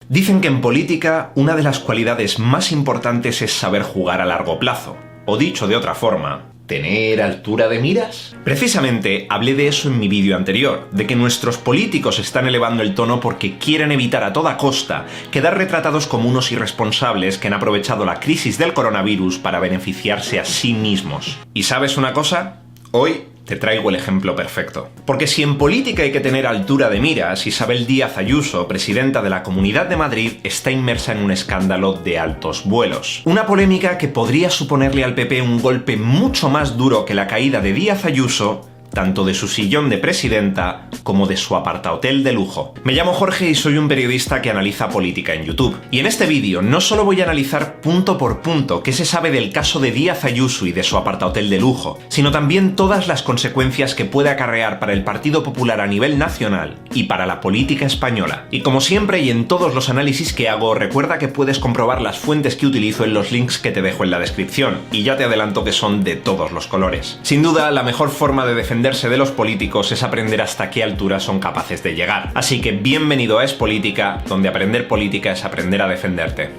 Dicen que en política una de las cualidades más importantes es saber jugar a largo plazo. O dicho de otra forma, ¿tener altura de miras? Precisamente hablé de eso en mi vídeo anterior, de que nuestros políticos están elevando el tono porque quieren evitar a toda costa quedar retratados como unos irresponsables que han aprovechado la crisis del coronavirus para beneficiarse a sí mismos. ¿Y sabes una cosa? Hoy te traigo el ejemplo perfecto. Porque si en política hay que tener altura de miras, Isabel Díaz Ayuso, presidenta de la Comunidad de Madrid, está inmersa en un escándalo de altos vuelos. Una polémica que podría suponerle al PP un golpe mucho más duro que la caída de Díaz Ayuso, tanto de su sillón de presidenta como de su apartahotel de lujo. Me llamo Jorge y soy un periodista que analiza política en YouTube. Y en este vídeo no solo voy a analizar punto por punto qué se sabe del caso de Díaz Ayuso y de su apartahotel de lujo, sino también todas las consecuencias que puede acarrear para el Partido Popular a nivel nacional y para la política española. Y como siempre y en todos los análisis que hago, recuerda que puedes comprobar las fuentes que utilizo en los links que te dejo en la descripción, y ya te adelanto que son de todos los colores. Sin duda, la mejor forma de defenderse de los políticos es aprender hasta qué altura son capaces de llegar. Así que bienvenido a Es Política, donde aprender política es aprender a defenderte.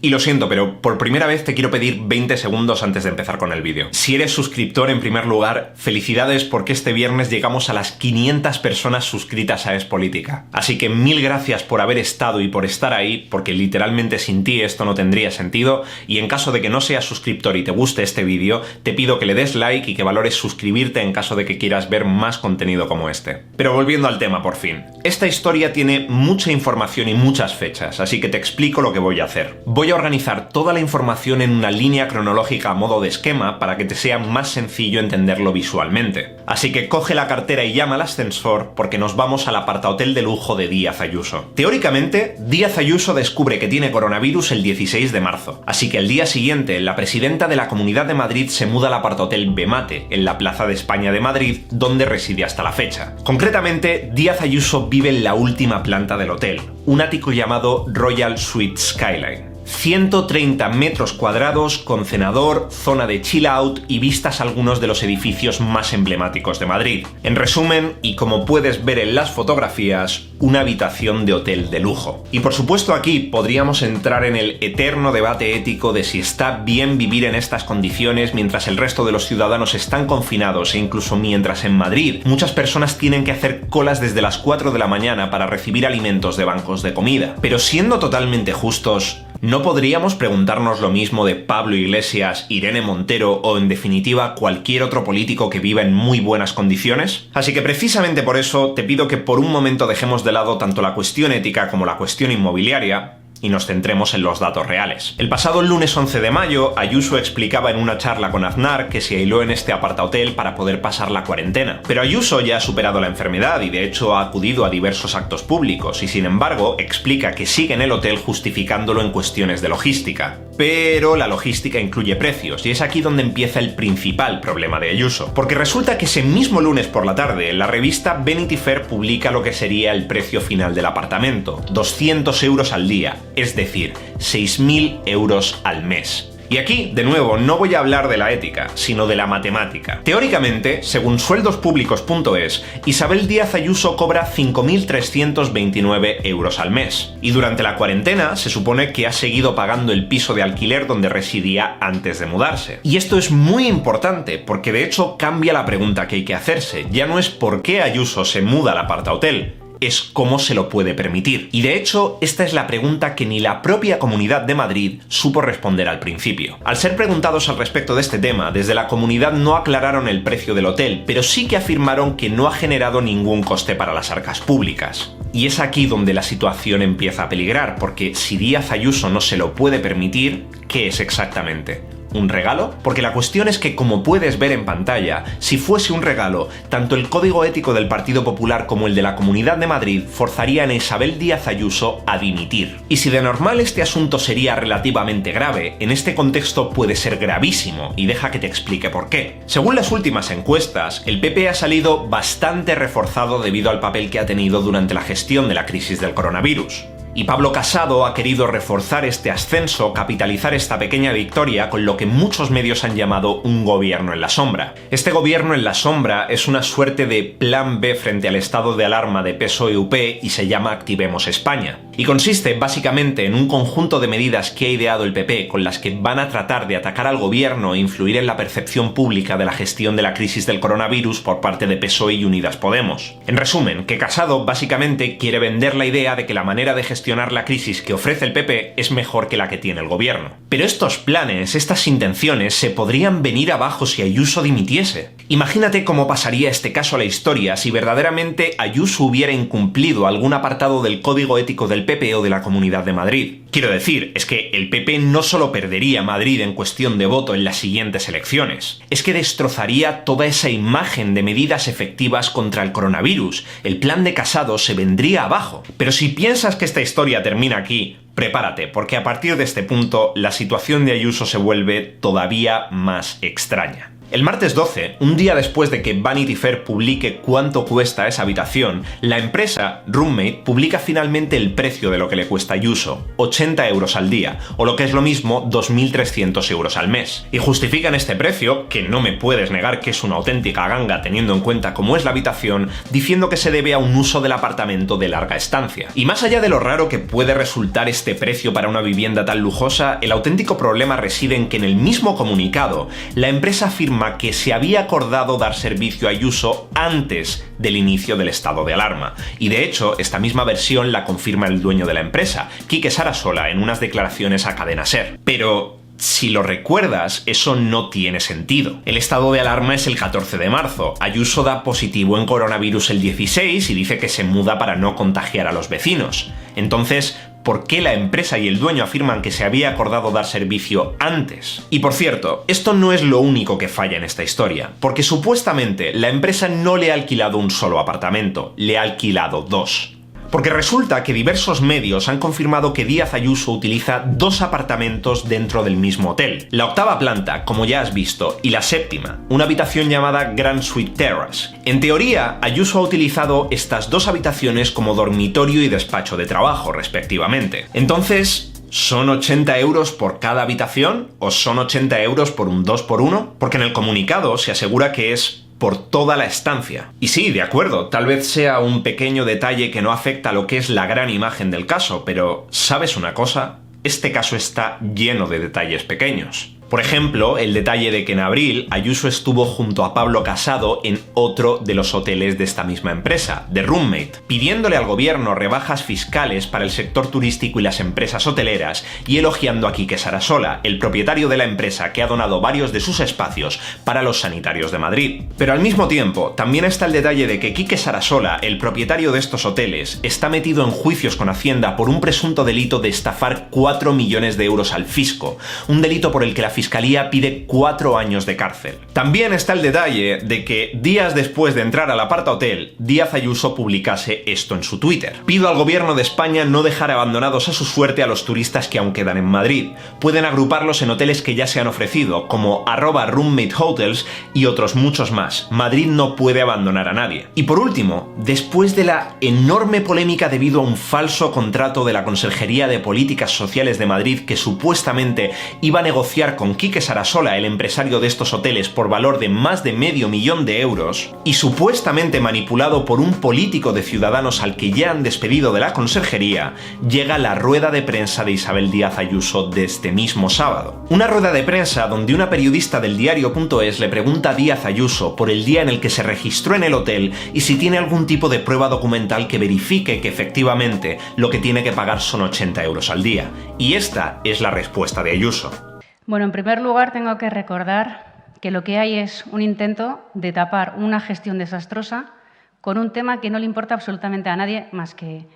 Y lo siento, pero por primera vez te quiero pedir 20 segundos antes de empezar con el vídeo. Si eres suscriptor, en primer lugar, felicidades porque este viernes llegamos a las 500 personas suscritas a Es Política. Así que mil gracias por haber estado y por estar ahí, porque literalmente sin ti esto no tendría sentido, y en caso de que no seas suscriptor y te guste este vídeo, te pido que le des like y que valores suscribirte en caso de que quieras ver más contenido como este. Pero volviendo al tema por fin. Esta historia tiene mucha información y muchas fechas, así que te explico lo que voy a hacer. Voy a organizar toda la información en una línea cronológica a modo de esquema para que te sea más sencillo entenderlo visualmente. Así que coge la cartera y llama al ascensor porque nos vamos al apartahotel de lujo de Díaz Ayuso. Teóricamente, Díaz Ayuso descubre que tiene coronavirus el 16 de marzo, así que el día siguiente la presidenta de la Comunidad de Madrid se muda al apartahotel Bemate, en la Plaza de España de Madrid, donde reside hasta la fecha. Concretamente, Díaz Ayuso vive en la última planta del hotel, un ático llamado Royal Suite Skyline. 130 metros cuadrados con cenador, zona de chill out y vistas a algunos de los edificios más emblemáticos de Madrid. En resumen, y como puedes ver en las fotografías, una habitación de hotel de lujo. Y por supuesto aquí podríamos entrar en el eterno debate ético de si está bien vivir en estas condiciones mientras el resto de los ciudadanos están confinados e incluso mientras en Madrid muchas personas tienen que hacer colas desde las 4 de la mañana para recibir alimentos de bancos de comida. Pero siendo totalmente justos, ¿no podríamos preguntarnos lo mismo de Pablo Iglesias, Irene Montero o, en definitiva, cualquier otro político que viva en muy buenas condiciones? Así que precisamente por eso te pido que por un momento dejemos de lado tanto la cuestión ética como la cuestión inmobiliaria y nos centremos en los datos reales. El pasado lunes 11 de mayo, Ayuso explicaba en una charla con Aznar que se aisló en este apartahotel para poder pasar la cuarentena. Pero Ayuso ya ha superado la enfermedad y de hecho ha acudido a diversos actos públicos y sin embargo explica que sigue en el hotel justificándolo en cuestiones de logística. Pero la logística incluye precios y es aquí donde empieza el principal problema de Ayuso. Porque resulta que ese mismo lunes por la tarde, la revista Vanity Fair publica lo que sería el precio final del apartamento, 200 euros al día, es decir, 6.000 euros al mes. Y aquí, de nuevo, no voy a hablar de la ética, sino de la matemática. Teóricamente, según sueldospublicos.es, Isabel Díaz Ayuso cobra 5.329 euros al mes. Y durante la cuarentena se supone que ha seguido pagando el piso de alquiler donde residía antes de mudarse. Y esto es muy importante, porque de hecho cambia la pregunta que hay que hacerse. Ya no es por qué Ayuso se muda al apartahotel, es cómo se lo puede permitir. Y de hecho, esta es la pregunta que ni la propia Comunidad de Madrid supo responder al principio. Al ser preguntados al respecto de este tema, desde la comunidad no aclararon el precio del hotel, pero sí que afirmaron que no ha generado ningún coste para las arcas públicas. Y es aquí donde la situación empieza a peligrar, porque si Díaz Ayuso no se lo puede permitir, ¿qué es exactamente? ¿Un regalo? Porque la cuestión es que, como puedes ver en pantalla, si fuese un regalo, tanto el código ético del Partido Popular como el de la Comunidad de Madrid forzarían a Isabel Díaz Ayuso a dimitir. Y si de normal este asunto sería relativamente grave, en este contexto puede ser gravísimo, y deja que te explique por qué. Según las últimas encuestas, el PP ha salido bastante reforzado debido al papel que ha tenido durante la gestión de la crisis del coronavirus. Y Pablo Casado ha querido reforzar este ascenso, capitalizar esta pequeña victoria con lo que muchos medios han llamado un gobierno en la sombra. Este gobierno en la sombra es una suerte de plan B frente al estado de alarma de PSOE-UP y se llama Activemos España. Y consiste básicamente en un conjunto de medidas que ha ideado el PP con las que van a tratar de atacar al gobierno e influir en la percepción pública de la gestión de la crisis del coronavirus por parte de PSOE y Unidas Podemos. En resumen, que Casado básicamente quiere vender la idea de que la manera de gestionar la crisis que ofrece el PP es mejor que la que tiene el gobierno. Pero estos planes, estas intenciones, se podrían venir abajo si Ayuso dimitiese. Imagínate cómo pasaría este caso a la historia si verdaderamente Ayuso hubiera incumplido algún apartado del código ético del PP o de la Comunidad de Madrid. Quiero decir, es que el PP no solo perdería Madrid en cuestión de voto en las siguientes elecciones, es que destrozaría toda esa imagen de medidas efectivas contra el coronavirus. El plan de Casado se vendría abajo. Pero si piensas que esta historia termina aquí, prepárate, porque a partir de este punto la situación de Ayuso se vuelve todavía más extraña. El martes 12, un día después de que Vanity Fair publique cuánto cuesta esa habitación, la empresa Roommate publica finalmente el precio de lo que le cuesta a Ayuso, 80 euros al día, o lo que es lo mismo, 2.300 euros al mes. Y justifican este precio, que no me puedes negar que es una auténtica ganga teniendo en cuenta cómo es la habitación, diciendo que se debe a un uso del apartamento de larga estancia. Y más allá de lo raro que puede resultar este precio para una vivienda tan lujosa, el auténtico problema reside en que en el mismo comunicado, la empresa afirma que se había acordado dar servicio a Ayuso antes del inicio del estado de alarma. Y de hecho, esta misma versión la confirma el dueño de la empresa, Quique Sarasola, en unas declaraciones a Cadena SER. Pero si lo recuerdas, eso no tiene sentido. El estado de alarma es el 14 de marzo. Ayuso da positivo en coronavirus el 16 y dice que se muda para no contagiar a los vecinos. Entonces, ¿por qué la empresa y el dueño afirman que se había acordado dar servicio antes? Y por cierto, esto no es lo único que falla en esta historia, porque supuestamente la empresa no le ha alquilado un solo apartamento, le ha alquilado 2. Porque resulta que diversos medios han confirmado que Díaz Ayuso utiliza 2 apartamentos dentro del mismo hotel. La 8ª planta, como ya has visto, y la 7ª, una habitación llamada Grand Suite Terrace. En teoría, Ayuso ha utilizado estas 2 habitaciones como dormitorio y despacho de trabajo, respectivamente. Entonces, ¿son 80 euros por cada habitación? ¿O son 80 euros por un 2x1? Porque en el comunicado se asegura que es por toda la estancia. Y sí, de acuerdo, tal vez sea un pequeño detalle que no afecta a lo que es la gran imagen del caso, pero ¿sabes una cosa? Este caso está lleno de detalles pequeños. Por ejemplo, el detalle de que en abril Ayuso estuvo junto a Pablo Casado en otro de los hoteles de esta misma empresa, The Roommate, pidiéndole al gobierno rebajas fiscales para el sector turístico y las empresas hoteleras y elogiando a Quique Sarasola, el propietario de la empresa que ha donado varios de sus espacios para los sanitarios de Madrid. Pero al mismo tiempo, también está el detalle de que Quique Sarasola, el propietario de estos hoteles, está metido en juicios con Hacienda por un presunto delito de estafar 4 millones de euros al fisco, un delito por el que la Fiscalía pide 4 años de cárcel. También está el detalle de que días después de entrar al apartahotel, Díaz Ayuso publicase esto en su Twitter. Pido al gobierno de España no dejar abandonados a su suerte a los turistas que aún quedan en Madrid. Pueden agruparlos en hoteles que ya se han ofrecido, como @roommatehotels y otros muchos más. Madrid no puede abandonar a nadie. Y por último, después de la enorme polémica debido a un falso contrato de la Consejería de Políticas Sociales de Madrid que supuestamente iba a negociar con Quique Sarasola, el empresario de estos hoteles, por valor de más de medio millón de euros, y supuestamente manipulado por un político de Ciudadanos al que ya han despedido de la Consejería, llega la rueda de prensa de Isabel Díaz Ayuso de este mismo sábado. Una rueda de prensa donde una periodista del diario.es le pregunta a Díaz Ayuso por el día en el que se registró en el hotel y si tiene algún tipo de prueba documental que verifique que efectivamente lo que tiene que pagar son 80 euros al día. Y esta es la respuesta de Ayuso. Bueno, en primer lugar tengo que recordar que lo que hay es un intento de tapar una gestión desastrosa con un tema que no le importa absolutamente a nadie más que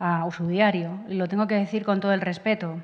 a su diario. Y lo tengo que decir con todo el respeto.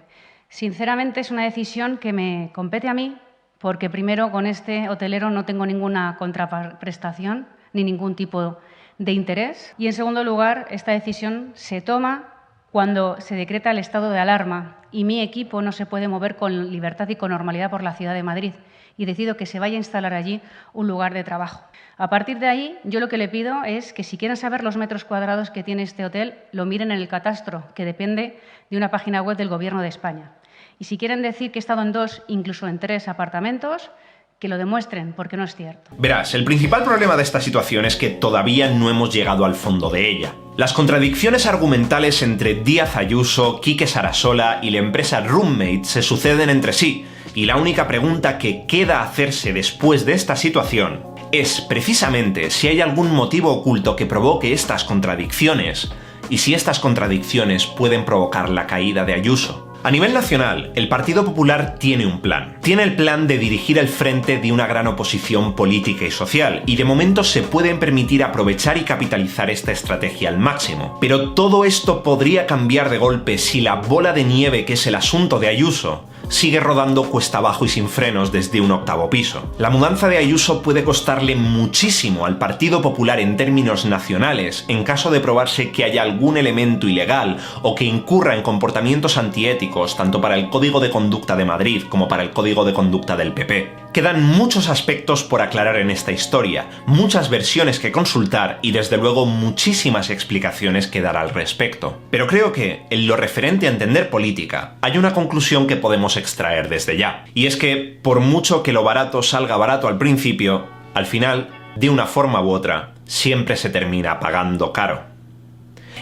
Sinceramente es una decisión que me compete a mí porque primero con este hotelero no tengo ninguna contraprestación ni ningún tipo de interés. Y en segundo lugar, esta decisión se toma cuando se decreta el estado de alarma y mi equipo no se puede mover con libertad y con normalidad por la ciudad de Madrid. y decido que se vaya a instalar allí un lugar de trabajo. A partir de ahí, yo lo que le pido es que si quieren saber los metros cuadrados que tiene este hotel, lo miren en el catastro, que depende de una página web del Gobierno de España. Y si quieren decir que he estado en 2, incluso en 3 apartamentos, que lo demuestren, porque no es cierto. Verás, el principal problema de esta situación es que todavía no hemos llegado al fondo de ella. Las contradicciones argumentales entre Díaz Ayuso, Quique Sarasola y la empresa Roommate se suceden entre sí, y la única pregunta que queda hacerse después de esta situación es precisamente si hay algún motivo oculto que provoque estas contradicciones, y si estas contradicciones pueden provocar la caída de Ayuso. A nivel nacional, el Partido Popular tiene un plan. Tiene el plan de dirigir el frente de una gran oposición política y social, y de momento se pueden permitir aprovechar y capitalizar esta estrategia al máximo. Pero todo esto podría cambiar de golpe si la bola de nieve que es el asunto de Ayuso sigue rodando cuesta abajo y sin frenos desde un 8º piso. La mudanza de Ayuso puede costarle muchísimo al Partido Popular en términos nacionales en caso de probarse que haya algún elemento ilegal o que incurra en comportamientos antiéticos tanto para el Código de Conducta de Madrid como para el Código de Conducta del PP. Quedan muchos aspectos por aclarar en esta historia, muchas versiones que consultar y desde luego muchísimas explicaciones que dar al respecto. Pero creo que, en lo referente a entender política, hay una conclusión que podemos extraer desde ya. Y es que, por mucho que lo barato salga barato al principio, al final, de una forma u otra, siempre se termina pagando caro.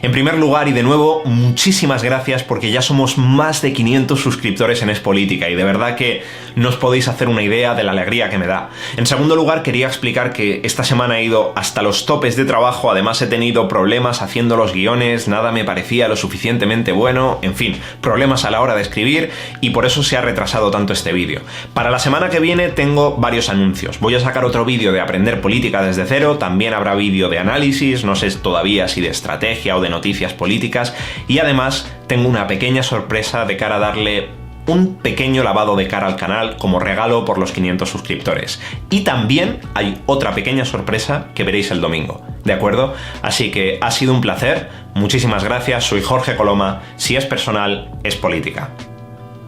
En primer lugar, y de nuevo, muchísimas gracias porque ya somos más de 500 suscriptores en Es Política y de verdad que no os podéis hacer una idea de la alegría que me da. En segundo lugar, quería explicar que esta semana he ido hasta los topes de trabajo, además he tenido problemas haciendo los guiones, nada me parecía lo suficientemente bueno, en fin, problemas a la hora de escribir y por eso se ha retrasado tanto este vídeo. Para la semana que viene tengo varios anuncios. Voy a sacar otro vídeo de aprender política desde cero, también habrá vídeo de análisis, no sé todavía si de estrategia o de noticias políticas y además tengo una pequeña sorpresa de cara a darle un pequeño lavado de cara al canal como regalo por los 500 suscriptores. Y también hay otra pequeña sorpresa que veréis el domingo, ¿de acuerdo? Así que ha sido un placer, muchísimas gracias, soy Jorge Coloma, si es personal, es política.